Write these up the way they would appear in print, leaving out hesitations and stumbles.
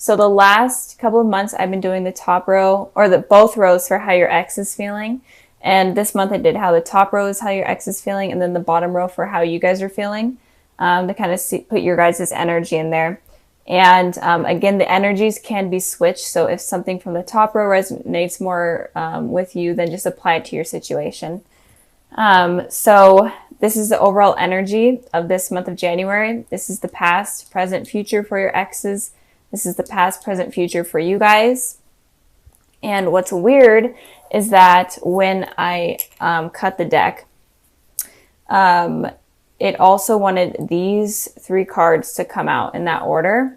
So the last couple of months I've been doing the top row, or the both rows for how your ex is feeling. And this month I did how the top row is how your ex is feeling, and then the bottom row for how you guys are feeling, to kind of put your guys' energy in there. And again, the energies can be switched. So if something from the top row resonates more with you, then just apply it to your situation. So this is the overall energy of this month of January. This is the past, present, future for your exes. This is the past, present, future for you guys. And what's weird is that when I cut the deck, it also wanted these 3 cards to come out in that order.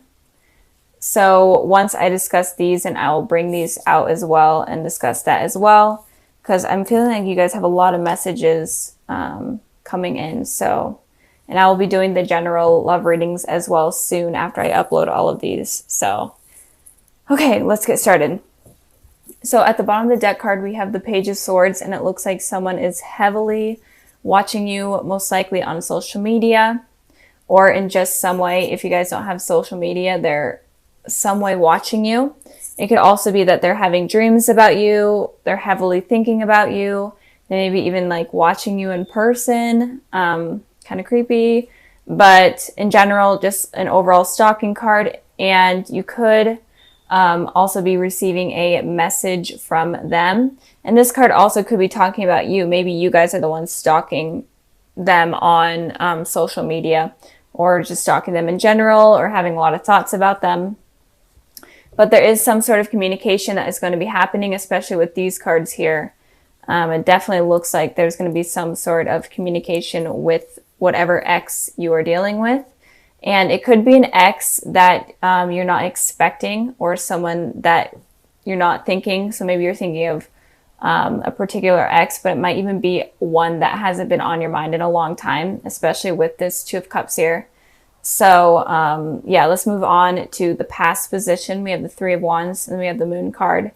So once I discuss these, and I will bring these out as well and discuss that as well, because I'm feeling like you guys have a lot of messages coming in. So, and I will be doing the general love readings as well soon after I upload all of these. So, okay, let's get started. So at the bottom of the deck card, we have the Page of Swords, and it looks like someone is heavily watching you, most likely on social media or in just some way. If you guys don't have social media, they're some way watching you. It could also be that they're having dreams about you. They're heavily thinking about you. They maybe even like watching you in person. Kind of creepy, but in general, just an overall stalking card. And you could also be receiving a message from them. And this card also could be talking about you. Maybe you guys are the ones stalking them on social media, or just stalking them in general, or having a lot of thoughts about them. But there is some sort of communication that is going to be happening, especially with these cards here. It definitely looks like there's going to be some sort of communication with whatever ex you are dealing with. And it could be an ex that you're not expecting, or someone that you're not thinking. So maybe you're thinking of a particular ex, but it might even be one that hasn't been on your mind in a long time, especially with this Two of Cups here. So yeah, let's move on to the past position. We have the Three of Wands, and we have the Moon card.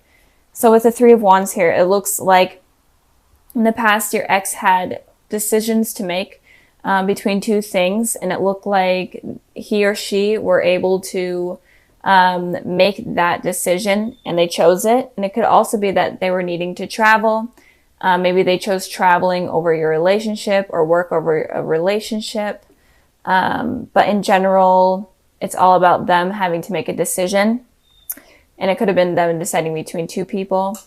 So with the Three of Wands here, it looks like in the past your ex had decisions to make between two things, and it looked like he or she were able to make that decision, and they chose it. And it could also be that they were needing to travel. Maybe they chose traveling over your relationship, or work over a relationship. But in general, it's all about them having to make a decision. And it could have been them deciding between two people.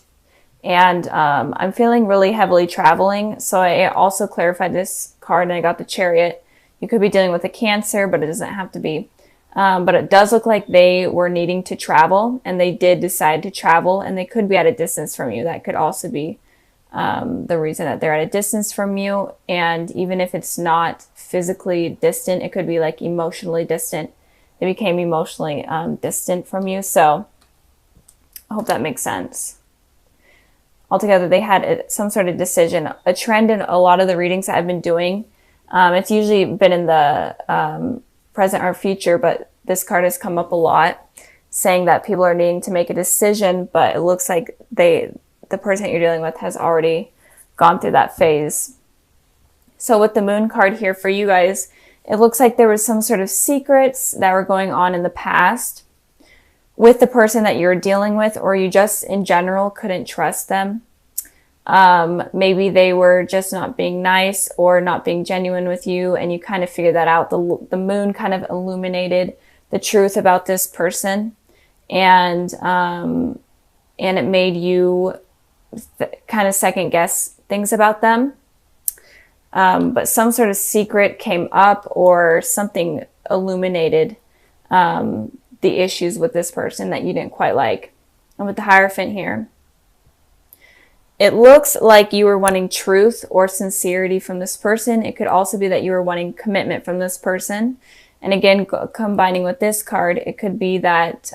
And I'm feeling really heavily traveling. So I also clarified this card, and I got the Chariot. You could be dealing with a Cancer, but it doesn't have to be. But it does look like they were needing to travel, and they did decide to travel, and they could be at a distance from you. That could also be the reason that they're at a distance from you. And even if it's not physically distant, it could be like emotionally distant. They became emotionally distant from you. So I hope that makes sense. Altogether, they had some sort of decision. A trend in a lot of the readings that I've been doing, it's usually been in the present or future, but this card has come up a lot, saying that people are needing to make a decision, but it looks like the person you're dealing with has already gone through that phase. So with the Moon card here for you guys, it looks like there was some sort of secrets that were going on in the past with the person that you're dealing with, or you just in general couldn't trust them. Maybe they were just not being nice or not being genuine with you, and you kind of figured that out. The Moon kind of illuminated the truth about this person, and it made you kind of second guess things about them. But some sort of secret came up, or something illuminated the issues with this person that you didn't quite like. And with the Hierophant here, it looks like you were wanting truth or sincerity from this person. It could also be that you were wanting commitment from this person. And again, combining with this card, it could be that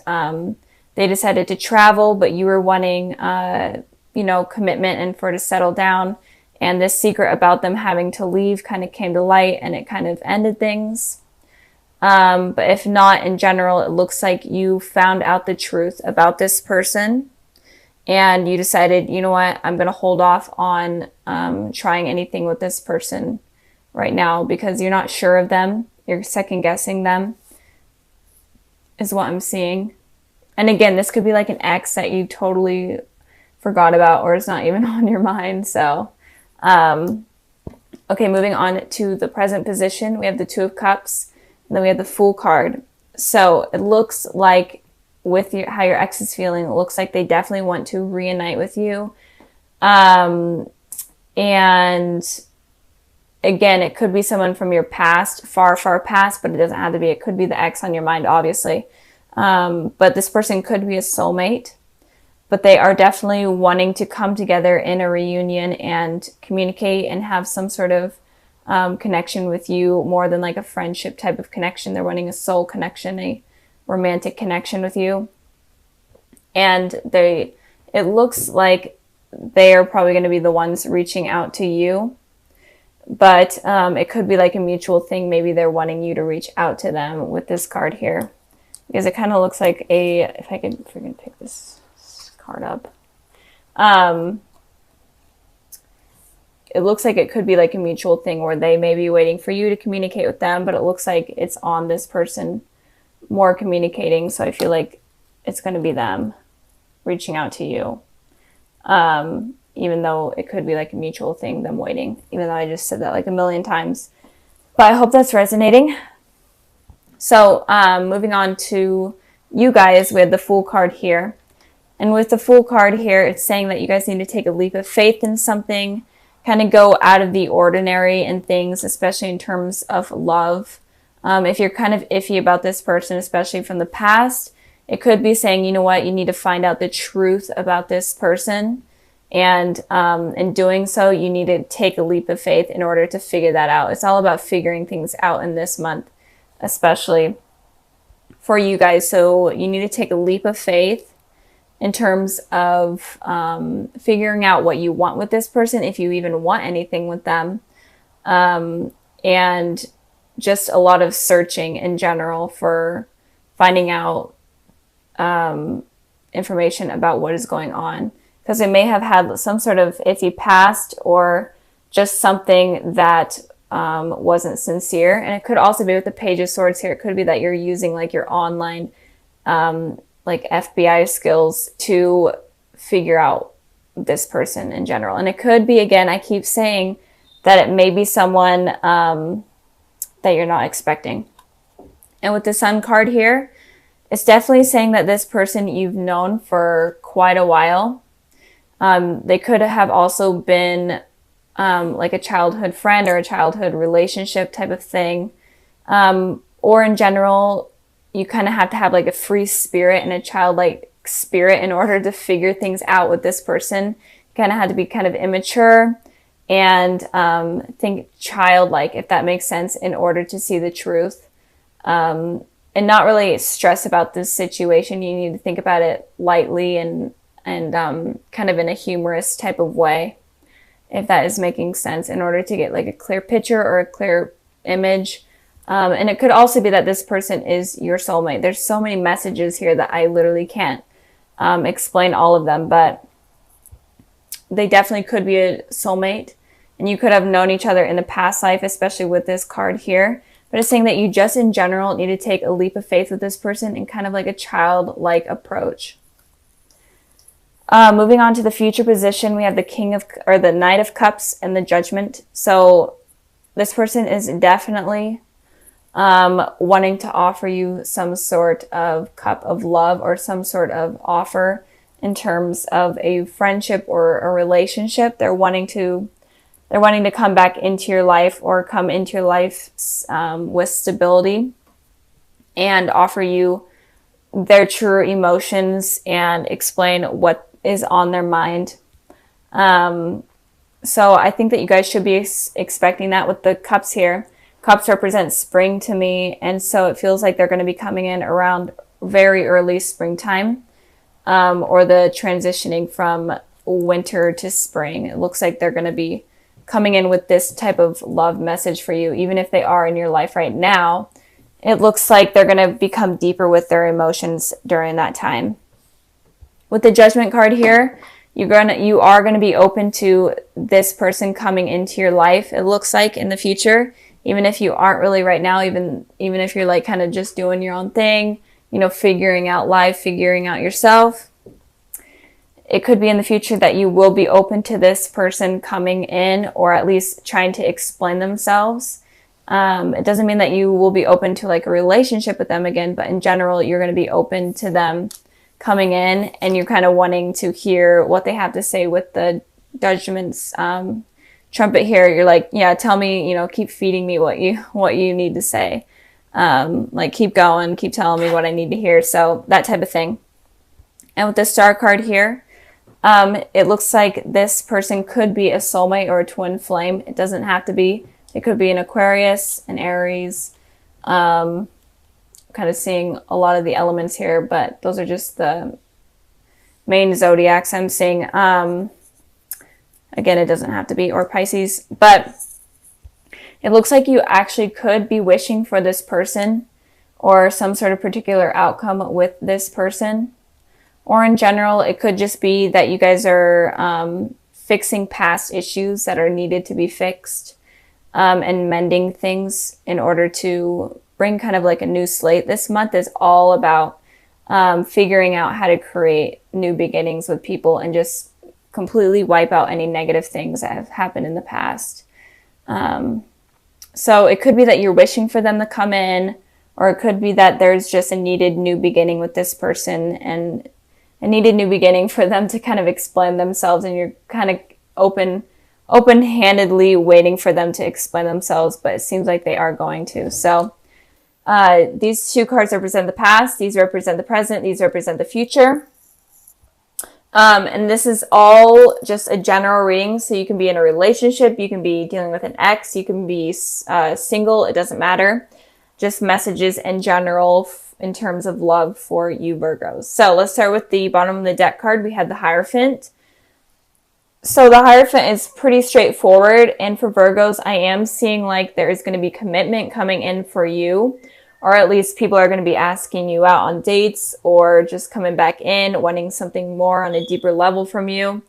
they decided to travel, but you were wanting, commitment and for to settle down. And this secret about them having to leave kind of came to light, and it kind of ended things. But if not, in general, it looks like you found out the truth about this person, and you decided, you know what, I'm going to hold off on trying anything with this person right now, because you're not sure of them. You're second guessing them, is what I'm seeing. And again, this could be like an ex that you totally forgot about or it's not even on your mind. So, okay, moving on to the present position. We have the Two of Cups, and then we have the Fool card. So it looks like with how your ex is feeling, it looks like they definitely want to reunite with you. And again, it could be someone from your past, far, far past, but it doesn't have to be. It could be the ex on your mind, obviously. But this person could be a soulmate. But they are definitely wanting to come together in a reunion and communicate and have some sort of connection with you, more than like a friendship type of connection. They're wanting a soul connection, a romantic connection with you. And it looks like they are probably going to be the ones reaching out to you. But it could be like a mutual thing. Maybe they're wanting you to reach out to them with this card here. Because it kind of looks like if I could freaking pick this card up. It looks like it could be like a mutual thing where they may be waiting for you to communicate with them, but it looks like it's on this person more communicating. So I feel like it's going to be them reaching out to you. Even though it could be like a mutual thing, them waiting, even though I just said that like a million times. But I hope that's resonating. So moving on to you guys, we have the Fool card here. And with the Fool card here, it's saying that you guys need to take a leap of faith in something, kind of go out of the ordinary in things, especially in terms of love. If you're kind of iffy about this person, especially from the past, it could be saying, you know what, you need to find out the truth about this person. And in doing so, you need to take a leap of faith in order to figure that out. It's all about figuring things out in this month, especially for you guys. So you need to take a leap of faith in terms of figuring out what you want with this person, if you even want anything with them. And just a lot of searching in general for finding out information about what is going on. Because it may have had some sort of iffy past or just something that wasn't sincere. And it could also be with the Page of Swords here. It could be that you're using like your online like FBI skills to figure out this person in general. And it could be, again, I keep saying that it may be someone that you're not expecting. And with the Sun card here, it's definitely saying that this person you've known for quite a while. They could have also been like a childhood friend or a childhood relationship type of thing. Or in general, you kind of have to have like a free spirit and a childlike spirit in order to figure things out with this person. You kind of had to be kind of immature and think childlike, if that makes sense, in order to see the truth. And not really stress about this situation. You need to think about it lightly and kind of in a humorous type of way, if that is making sense, in order to get like a clear picture or a clear image. And it could also be that this person is your soulmate. There's so many messages here that I literally can't explain all of them, but they definitely could be a soulmate. And you could have known each other in the past life, especially with this card here. But it's saying that you just in general need to take a leap of faith with this person in kind of like a childlike approach. Moving on to the future position, we have the Knight of Cups and the Judgment. So this person is definitely wanting to offer you some sort of cup of love or some sort of offer in terms of a friendship or a relationship. They're wanting to come back into your life or come into your life with stability and offer you their true emotions and explain what is on their mind. So I think that you guys should be expecting that with the cups here. Cups represent spring to me, and so it feels like they're going to be coming in around very early springtime, or the transitioning from winter to spring. It looks like they're going to be coming in with this type of love message for you. Even if they are in your life right now, it looks like they're going to become deeper with their emotions during that time. With the Judgment card here, you are going to be open to this person coming into your life, it looks like, in the future. Even if you aren't really right now, even if you're like kind of just doing your own thing, figuring out life, figuring out yourself. It could be in the future that you will be open to this person coming in, or at least trying to explain themselves. It doesn't mean that you will be open to like a relationship with them again, but in general, you're going to be open to them coming in, and you're kind of wanting to hear what they have to say with the Judgment's trumpet here. You're like, yeah, tell me, keep feeding me what you need to say. Like keep going, keep telling me what I need to hear. So that type of thing. And with the Star card here, it looks like this person could be a soulmate or a twin flame. It doesn't have to be. It could be an Aquarius, an Aries. Kind of seeing a lot of the elements here, but those are just the main zodiacs I'm seeing. Again, it doesn't have to be, or Pisces, but it looks like you actually could be wishing for this person or some sort of particular outcome with this person. Or in general, it could just be that you guys are fixing past issues that are needed to be fixed, and mending things in order to bring kind of like a new slate. This month is all about figuring out how to create new beginnings with people and just completely wipe out any negative things that have happened in the past. So it could be that you're wishing for them to come in, or it could be that there's just a needed new beginning with this person, and a needed new beginning for them to kind of explain themselves, and you're kind of open-handedly waiting for them to explain themselves, but it seems like they are going to. So these two cards represent the past, these represent the present, these represent the future. And this is all just a general reading, so you can be in a relationship, you can be dealing with an ex, you can be single, it doesn't matter. Just messages in general in terms of love for you Virgos. So let's start with the bottom of the deck card. We had the Hierophant. So the Hierophant is pretty straightforward, and for Virgos, I am seeing like there is going to be commitment coming in for you, or at least people are going to be asking you out on dates, or just coming back in, wanting something more on a deeper level from you.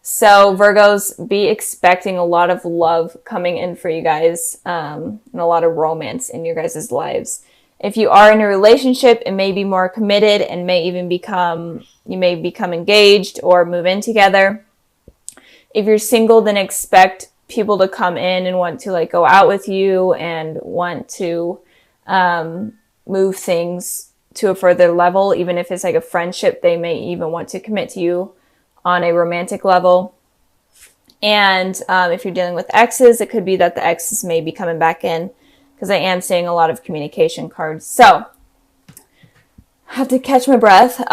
So Virgos, be expecting a lot of love coming in for you guys, and a lot of romance in your guys' lives. If you are in a relationship, it may be more committed and you may become engaged or move in together. If you're single, then expect people to come in and want to like go out with you and want to move things to a further level. Even if it's like a friendship, they may even want to commit to you on a romantic level. And if you're dealing with exes, it could be that the exes may be coming back in, because I am seeing a lot of communication cards. So I have to catch my breath.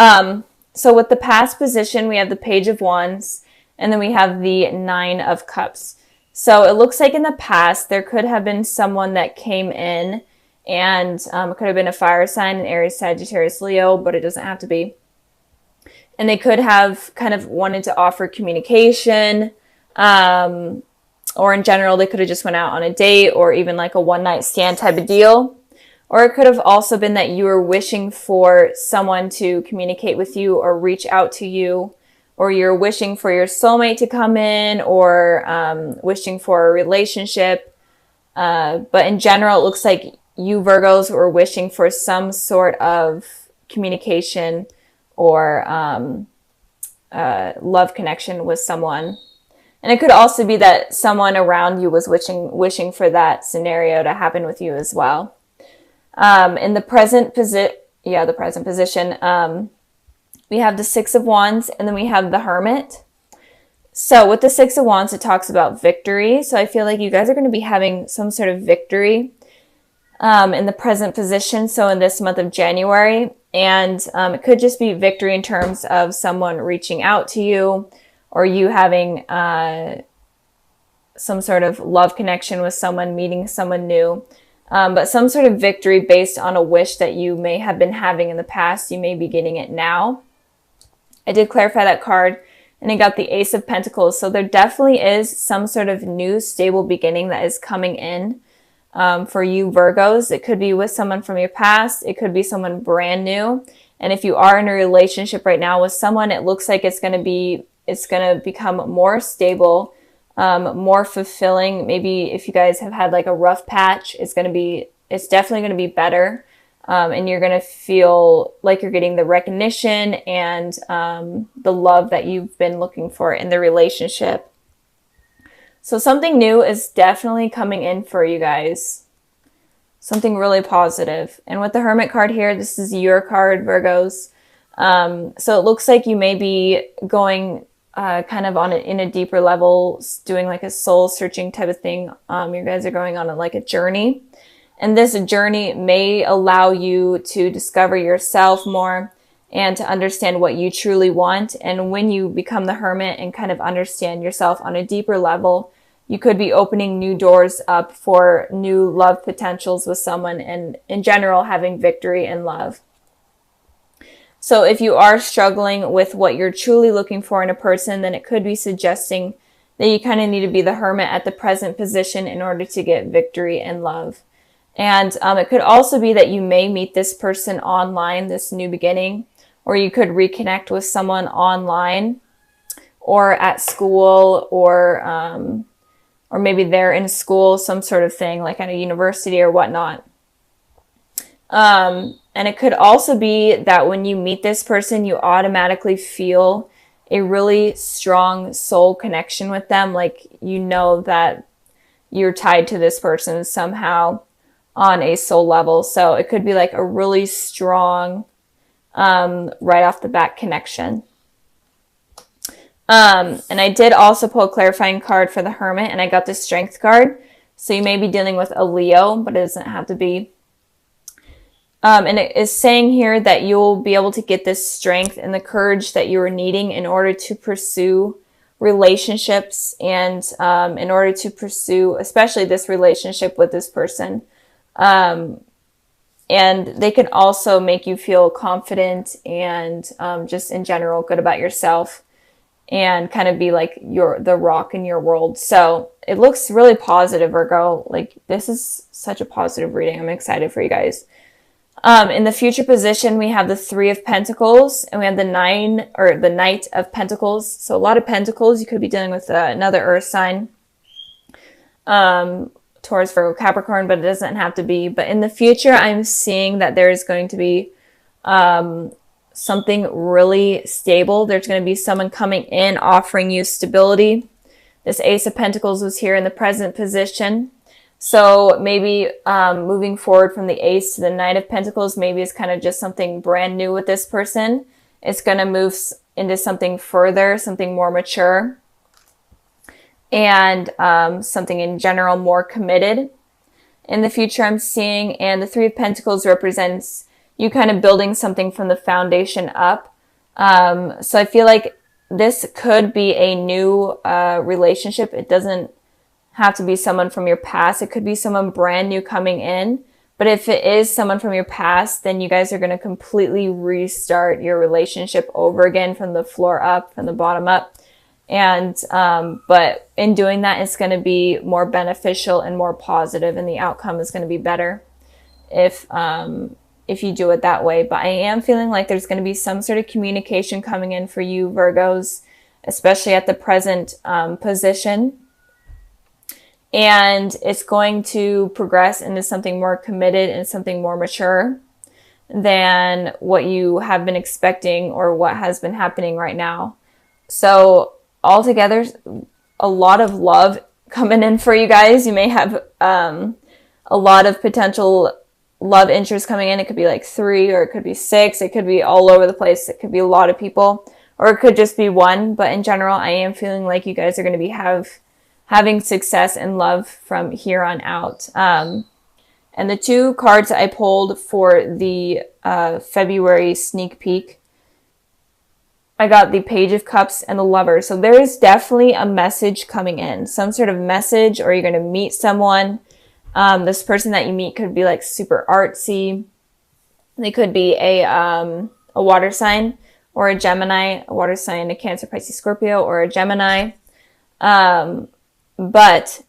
So with the past position, we have the Page of Wands, and then we have the Nine of Cups. So it looks like in the past, there could have been someone that came in, and it could have been a fire sign, an Aries, Sagittarius, Leo, but it doesn't have to be. And they could have kind of wanted to offer communication, or in general, they could have just went out on a date, or even like a one-night stand type of deal. Or it could have also been that you were wishing for someone to communicate with you or reach out to you, or you're wishing for your soulmate to come in, or wishing for a relationship. But in general, it looks like you Virgos were wishing for some sort of communication or love connection with someone. And it could also be that someone around you was wishing for that scenario to happen with you as well. In the present position, we have the Six of Wands, and then we have the Hermit. So with the Six of Wands, it talks about victory. So I feel like you guys are going to be having some sort of victory in the present position. So in this month of January, and it could just be victory in terms of someone reaching out to you, or you having some sort of love connection with someone, meeting someone new. But some sort of victory based on a wish that you may have been having in the past. You may be getting it now. I did clarify that card, and I got the Ace of Pentacles. So there definitely is some sort of new stable beginning that is coming in for you Virgos. It could be with someone from your past. It could be someone brand new. And if you are in a relationship right now with someone, it looks like it's going to become more stable, more fulfilling. Maybe if you guys have had like a rough patch, it's definitely going to be better. and you're going to feel like you're getting the recognition and the love that you've been looking for in the relationship. So something new is definitely coming in for you guys. Something really positive. And with the Hermit card here, this is your card, Virgos. So it looks like you may be going kind of on in a deeper level, doing like a soul searching type of thing. You guys are going on like a journey. And this journey may allow you to discover yourself more and to understand what you truly want. And when you become the Hermit and kind of understand yourself on a deeper level, you could be opening new doors up for new love potentials with someone, and in general, having victory in love. So if you are struggling with what you're truly looking for in a person, then it could be suggesting that you kind of need to be the Hermit at the present position in order to get victory in love. And it could also be that you may meet this person online, this new beginning, or you could reconnect with someone online or at school, or maybe they're in school, some sort of thing, like at a university or whatnot. And it could also be that when you meet this person, you automatically feel a really strong soul connection with them. Like, you know that you're tied to this person somehow on a soul level. So it could be like a really strong, right off the bat connection. And I did also pull a clarifying card for the Hermit, and I got the Strength card. So you may be dealing with a Leo, but it doesn't have to be. And it is saying here that you'll be able to get this strength and the courage that you are needing in order to pursue relationships, and in order to pursue especially this relationship with this person. And they can also make you feel confident and just in general good about yourself, and kind of be like the rock in your world. So it looks really positive, Virgo. Like, this is such a positive reading. I'm excited for you guys. In the future position, we have the Three of Pentacles, and we have the Knight of Pentacles. So a lot of pentacles. You could be dealing with another earth sign, Taurus, Virgo, Capricorn, but it doesn't have to be. But in the future, I'm seeing that there is going to be something really stable. There's going to be someone coming in offering you stability. This Ace of Pentacles was here in the present position. So maybe moving forward from the Ace to the Knight of Pentacles, maybe it's kind of just something brand new with this person. It's going to move into something further, something more mature, and something in general more committed. In the future, I'm seeing, and the Three of Pentacles represents you kind of building something from the foundation up. So I feel like this could be a new relationship. It doesn't have to be someone from your past. It could be someone brand new coming in. But if it is someone from your past, then you guys are going to completely restart your relationship over again from the floor up, from the bottom up. And but in doing that, it's going to be more beneficial and more positive, and the outcome is going to be better if you do it that way. But I am feeling like there's going to be some sort of communication coming in for you, Virgos, especially at the present position. And it's going to progress into something more committed and something more mature than what you have been expecting or what has been happening right now. So altogether, a lot of love coming in for you guys. You may have a lot of potential love interest coming in. It could be like 3, or it could be 6. It could be all over the place. It could be a lot of people, or it could just be one. But in general, I am feeling like you guys are going to be having success and love from here on out. And the 2 cards I pulled for the February sneak peek, I got the Page of Cups and the Lover. So there is definitely a message coming in, some sort of message, or you're going to meet someone. This person that you meet could be like super artsy. They could be a water sign, or a Gemini, a water sign, a Cancer, Pisces, Scorpio, or a Gemini. But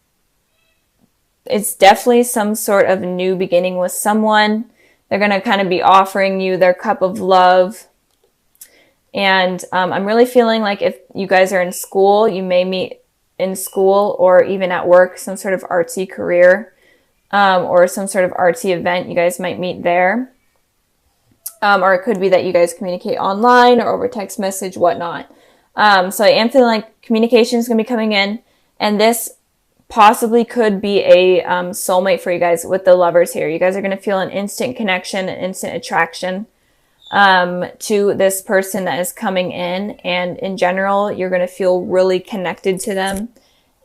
it's definitely some sort of new beginning with someone. They're going to kind of be offering you their cup of love. And I'm really feeling like if you guys are in school, you may meet in school, or even at work, some sort of artsy career, or some sort of artsy event. You guys might meet there. Or it could be that you guys communicate online or over text message, whatnot. So I am feeling like communication is going to be coming in, and this possibly could be a soulmate for you guys with the Lovers here. You guys are going to feel an instant connection, an instant attraction to this person that is coming in. And in general, you're going to feel really connected to them.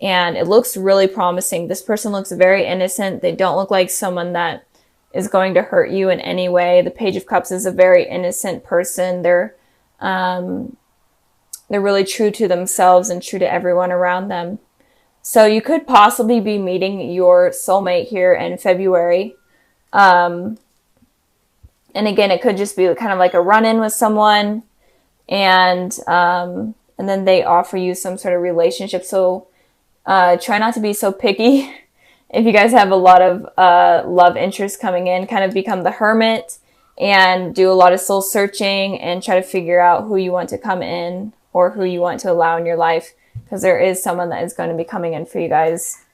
And it looks really promising. This person looks very innocent. They don't look like someone that is going to hurt you in any way. The Page of Cups is a very innocent person. They're really true to themselves and true to everyone around them. So you could possibly be meeting your soulmate here in February. And again, it could just be kind of like a run-in with someone, and then they offer you some sort of relationship. So try not to be so picky. If you guys have a lot of love interest coming in, kind of become the hermit and do a lot of soul searching and try to figure out who you want to come in or who you want to allow in your life, because there is someone that is going to be coming in for you guys.